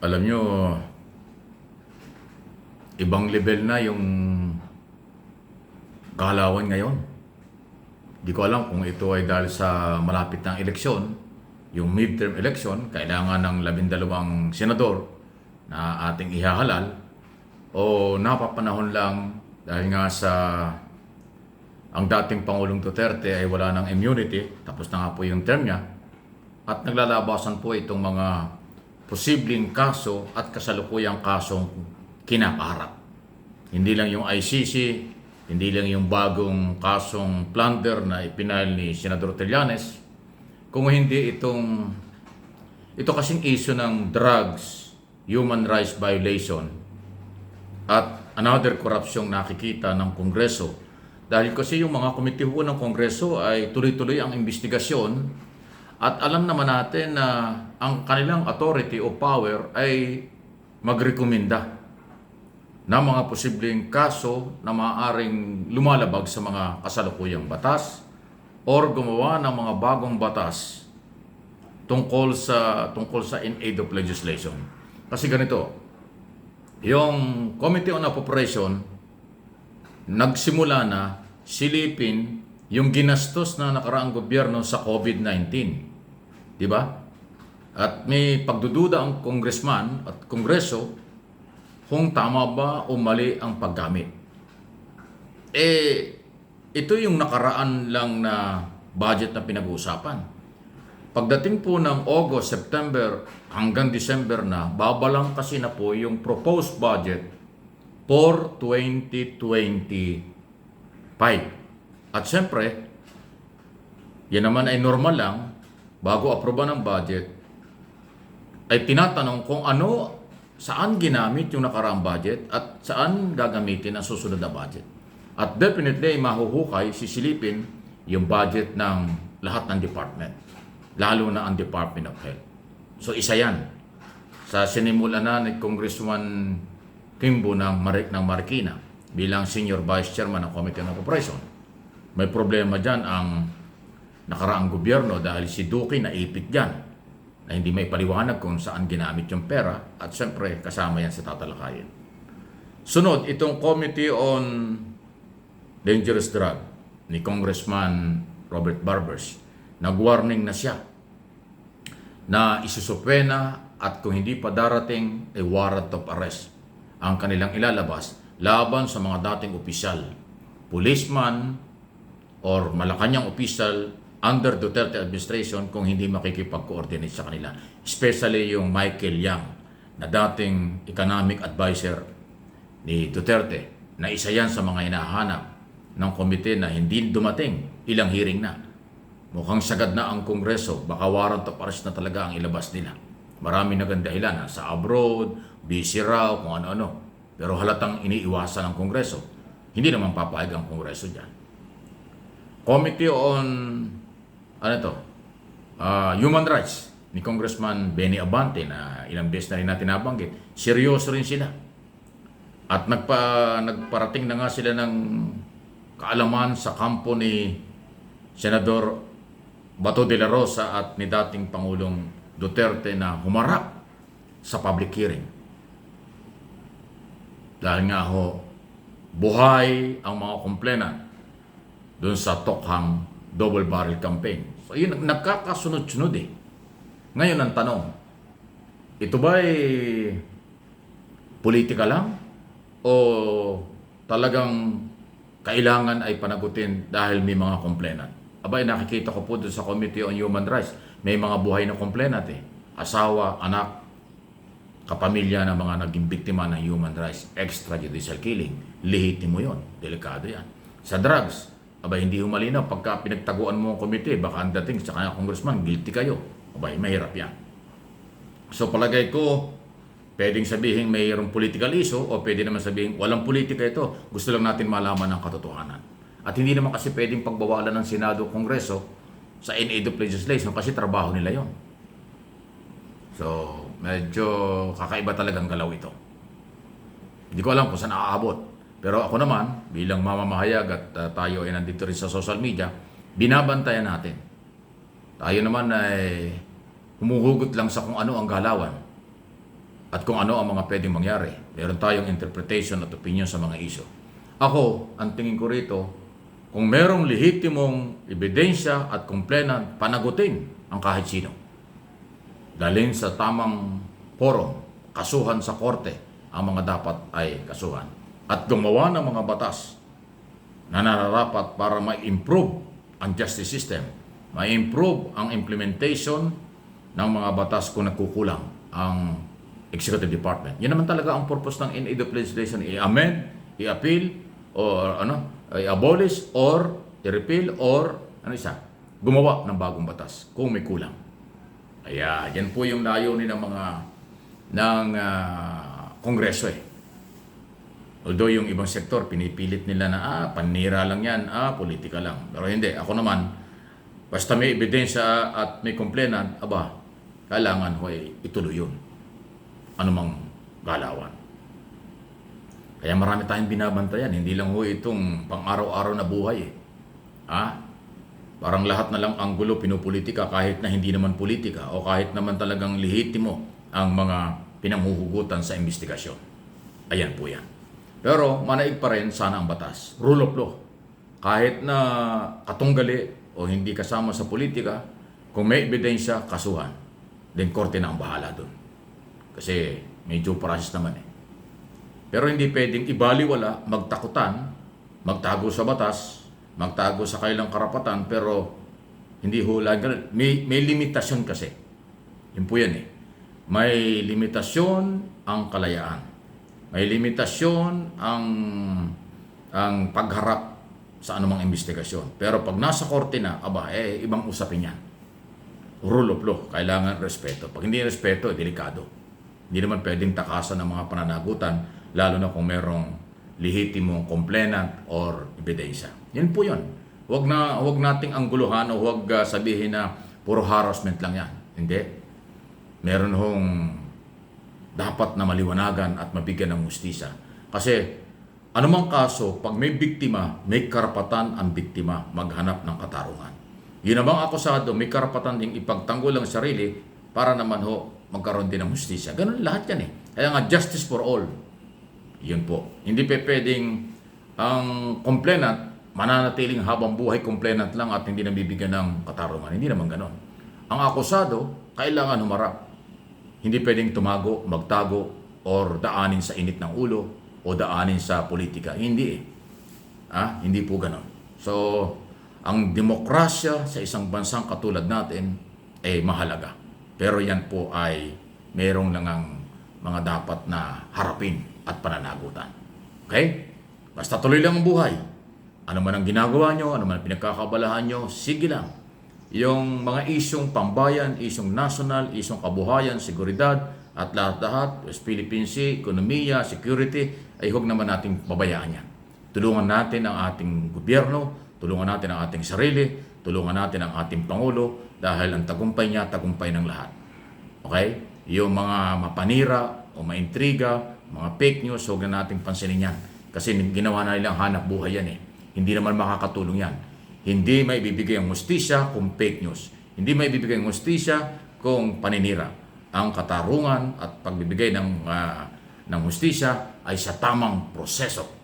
Alam nyo, ibang level na yung galawan ngayon. Di ko alam kung ito ay dahil sa malapit ng eleksyon, yung midterm election, kailangan ng 12 senador na ating ihahalal, o napapanahon lang dahil nga sa ang dating Pangulong Duterte ay wala ng immunity, tapos na nga po yung term niya, at naglalabasan po itong mga posibleng kaso at kasalukuyang kasong kinakaharap. Hindi lang yung ICC, hindi lang yung bagong kasong plunder na ipinal ni Senador Trillanes, kung hindi ito kasing issue ng drugs, human rights violation, at another korupsyong nakikita ng Kongreso. Dahil kasi yung mga komite ho ng Kongreso ay tuloy-tuloy ang investigasyon, at alam naman natin na ang kanilang authority o power ay magrekomenda na mga posibleng kaso na maaaring lumalabag sa mga kasalukuyang batas or gumawa ng mga bagong batas tungkol sa in aid of legislation. Kasi ganito, yung Committee on Appropriation nagsimula na silipin yung ginastos na nakaraang gobyerno sa COVID-19. Di ba? At may pagdududa ang congressman at kongreso kung tama ba o mali ang paggamit. Ito yung nakaraan lang na budget na pinag-uusapan. Pagdating po ng August, September hanggang December na, babalang kasi na po yung proposed budget for 2025. At siyempre, yan naman ay normal lang, bago aproba ng budget, ay tinatanong kung saan ginamit yung nakaraang budget at saan gagamitin ang susunod na budget. At definitely, mahuhukay, sisilipin yung budget ng lahat ng department, lalo na ang Department of Health. So isa yan. Sa sinimula na ni Congressman Kimbo ng Marikina bilang Senior Vice Chairman ng Committee on Appropriation, may problema dyan ang nakaraang gobyerno dahil si Duque naipit dyan na hindi may paliwanag kung saan ginamit yung pera, at siyempre kasama yan sa tatalakayin. Sunod, itong Committee on Dangerous Drug ni Congressman Robert Barbers, nag-warning na siya na isusupena at kung hindi pa darating ay warrant of arrest ang kanilang ilalabas laban sa mga dating opisyal, policeman, or Malacanang official under Duterte administration kung hindi makikipag-coordinate sa kanila. Especially yung Michael Yang na dating economic advisor ni Duterte, na isa yan sa mga hinahanap ng komite na hindi dumating, ilang hearing na. Mukhang sagad na ang Kongreso, baka warrant of arrest na talaga ang ilabas nila. Marami dahilan, sa abroad, busy raw, kung ano-ano. Pero halatang iniiwasan ng Kongreso. Hindi naman papayag ang Kongreso dyan. Committee on Human Rights ni Congressman Benny Abante, na ilang beses na rin natin nabanggit, seryoso rin sila. At nagparating na nga sila ng kaalaman sa kampo ni Senador Bato de la Rosa at ni dating Pangulong Duterte na humarap sa public hearing. Dahil nga buhay ang mga complainant doon sa Tokhang double barrel campaign. So yun, nagkakasunod-sunod eh. Ngayon ang tanong, ito ba politika lang o talagang kailangan ay panagutin dahil may mga complainant? Abay, nakikita ko po doon sa Committee on Human Rights, may mga buhay na complainant eh. Asawa, anak, kapamilya ng mga naging biktima ng human rights, extrajudicial killing. Lehitimo yun. Delikado yan. Sa drugs, abay, hindi humalinaw. Pagka pinagtaguan mo ang komite, baka ang dating sa kanya congressman, guilty kayo. Abay, mahirap yan. So palagay ko, pwedeng sabihin mayroong political issue o pwede naman sabihin walang politika ito. Gusto lang natin malaman ang katotohanan. At hindi naman kasi pwedeng pagbawalan ng Senado o Kongreso sa in aid of legislation kasi trabaho nila yon. So, medyo kakaiba talagang galaw ito. Hindi ko alam kung saan naaabot. Pero ako naman, bilang mamamahayag at tayo ay nandito rin sa social media, binabantayan natin. Tayo naman ay humuhugot lang sa kung ano ang galawan. at kung ano ang mga pwedeng mangyari. Meron tayong interpretation at opinion sa mga issue. Ako, ang tingin ko rito, kung merong lehitimong ebidensya at complainant, panagutin ang kahit sino. Dalhin sa tamang forum, kasuhan sa korte ang mga dapat ay kasuhan. At gumawa ng mga batas na nararapat para ma-improve ang justice system, ma-improve ang implementation ng mga batas kung nagkukulang ang Executive Department. Yan naman talaga ang purpose ng NAW legislation, i-amend, i-appeal, or i-abolish, or i-repeal, or gumawa ng bagong batas kung may kulang. Kaya yan po yung layunin ng mga Kongreso eh. Although yung ibang sektor pinipilit nila na panira lang yan, politika lang. Pero hindi, ako naman basta may ebidensya at may complainant, kailangan ho ay ituloy yun. Anumang galawan. Kaya marami tayong binabantayan, hindi lang ho itong pang-araw-araw na buhay eh. Parang lahat na lang ang gulo pinupolitika kahit na hindi naman politika o kahit naman talagang lehitimo ang mga pinanghuhugutan sa investigasyon. Ayan po yan. Pero manaig pa rin sana ang batas. Rule of law. Kahit na katunggali o hindi kasama sa politika, kung may ebidensya, kasuhan. Then korte na ang bahala doon. Kasi may due process naman eh. Pero hindi pwedeng ibaliwala, magtakutan, magtago sa batas, magtago sa kailang karapatan, pero hindi hula. May limitasyon kasi. Yun po yan eh. May limitasyon ang kalayaan. May limitasyon ang pagharap sa anumang investigasyon. Pero pag nasa korte na, ibang usapin yan. Rule of law, kailangan respeto. Pag hindi respeto, delikado. Hindi naman pwedeng takasan ng mga pananagutan, lalo na kung merong lehitimong complainant or ebidensya. Yan po yun. Huwag nating angguluhan o huwag sabihin na puro harassment lang yan. Hindi. Meron hong dapat na maliwanagan at mabigyan ng hustisya. Kasi anumang kaso, pag may biktima, may karapatan ang biktima maghanap ng katarungan. Yun namang akusado, may karapatan ding ipagtanggol ang sarili para naman magkaroon din ng hustisya. Ganun lahat yan eh. Kaya nga, justice for all. Yun po. Hindi pwedeng ang complainant mananatiling habang buhay complainant lang at hindi nabibigyan ng katarungan. Hindi naman ganon. Ang akusado, kailangan humarap. Hindi pwedeng tumago, magtago, or daanin sa init ng ulo o daanin sa politika. Hindi eh. Hindi po ganon. So, ang demokrasya sa isang bansang katulad natin ay mahalaga. Pero yan po ay merong langang mga dapat na harapin at pananagutan. Okay? Basta tuloy lang ang buhay. Ano man ang ginagawa nyo, ano man ang pinagkakabalahan nyo, sige lang. Yung mga isyong pambayan, isyong national, isyong kabuhayan, seguridad, at lahat-lahat, West Philippine Sea, ekonomiya, security, ay huwag naman nating babayaan yan. Tulungan natin ang ating gobyerno, tulungan natin ang ating sarili, tulungan natin ang ating Pangulo, dahil ang tagumpay niya, tagumpay ng lahat. Okay? Yung mga mapanira o maintriga, mga fake news, huwag na nating pansinin yan. Kasi ginawa na nilang hanap buhay yan eh. Hindi naman makakatulong yan. Hindi may bibigay ang hustisya kung fake news. Hindi may bibigay ang hustisya kung paninira. Ang katarungan at pagbibigay ng hustisya ay sa tamang proseso.